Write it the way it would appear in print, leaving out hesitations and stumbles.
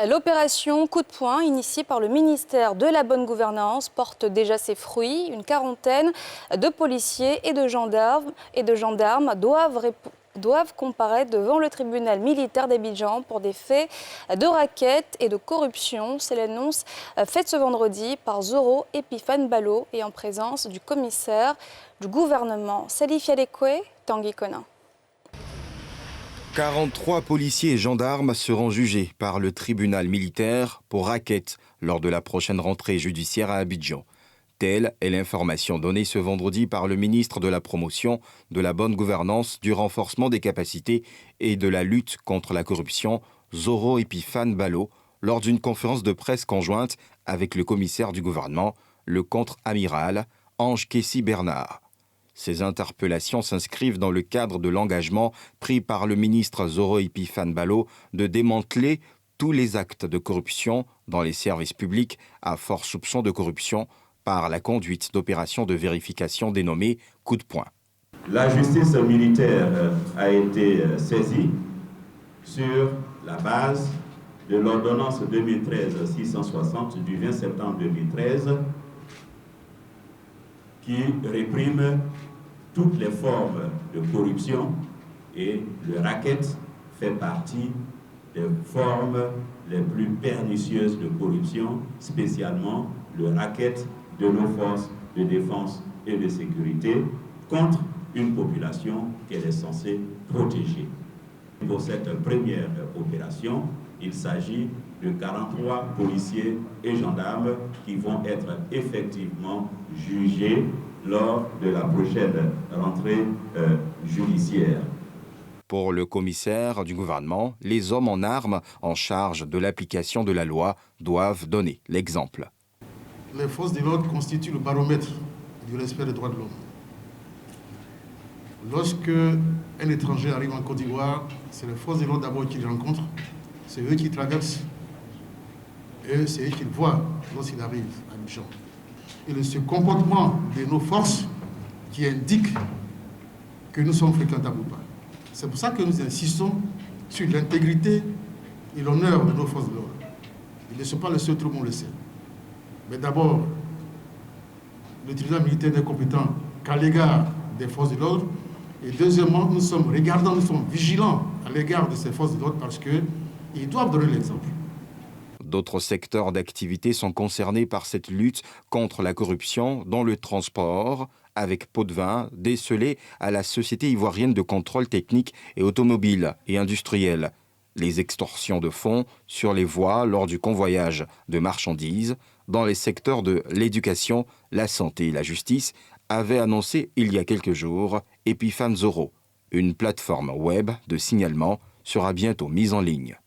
L'opération Coup de poing, initiée par le ministère de la Bonne Gouvernance, porte déjà ses fruits. Une quarantaine de policiers et de gendarmes doivent comparaître devant le tribunal militaire d'Abidjan pour des faits de racket et de corruption. C'est l'annonce faite ce vendredi par Zoro Epiphane Ballo et en présence du commissaire du gouvernement Salif Yadekwe, Tanguy Konin. 43 policiers et gendarmes seront jugés par le tribunal militaire pour racket lors de la prochaine rentrée judiciaire à Abidjan. Telle est l'information donnée ce vendredi par le ministre de la Promotion, de la Bonne Gouvernance, du renforcement des capacités et de la lutte contre la corruption, Zoro Epiphane Ballo, lors d'une conférence de presse conjointe avec le commissaire du gouvernement, le contre-amiral Ange Kessi Bernard. Ces interpellations s'inscrivent dans le cadre de l'engagement pris par le ministre Zoro Epiphane Ballo de démanteler tous les actes de corruption dans les services publics à fort soupçon de corruption par la conduite d'opérations de vérification dénommées Coup de poing. La justice militaire a été saisie sur la base de l'ordonnance 2013-660 du 20 septembre 2013 qui réprime toutes les formes de corruption, et le racket fait partie des formes les plus pernicieuses de corruption, spécialement le racket de nos forces de défense et de sécurité contre une population qu'elle est censée protéger. Pour cette première opération, il s'agit de 43 policiers et gendarmes qui vont être effectivement jugés lors de la prochaine rentrée judiciaire. Pour le commissaire du gouvernement, les hommes en armes en charge de l'application de la loi doivent donner l'exemple. Les forces de l'ordre constituent le baromètre du respect des droits de l'homme. Lorsque un étranger arrive en Côte d'Ivoire, c'est les forces de l'ordre d'abord qu'il rencontre, c'est eux qui traversent, et c'est eux qu'ils voient lorsqu'ils arrivent à Abidjan. Et ce comportement de nos forces qui indique que nous sommes fréquentables ou pas. C'est pour ça que nous insistons sur l'intégrité et l'honneur de nos forces de l'ordre. Ils ne sont pas le seul, tout le monde le sait. Mais d'abord, le tribunal militaire n'est compétent qu'à l'égard des forces de l'ordre. Et deuxièmement, nous sommes vigilants à l'égard de ces forces de l'ordre parce qu'ils doivent donner l'exemple. D'autres secteurs d'activité sont concernés par cette lutte contre la corruption, dont le transport, avec Pot de Vin, décelé à la Société ivoirienne de contrôle technique et automobile et industriel. Les extorsions de fonds sur les voies lors du convoyage de marchandises, dans les secteurs de l'éducation, la santé et la justice, avait annoncé il y a quelques jours Epiphane Zoro. Une plateforme web de signalement sera bientôt mise en ligne.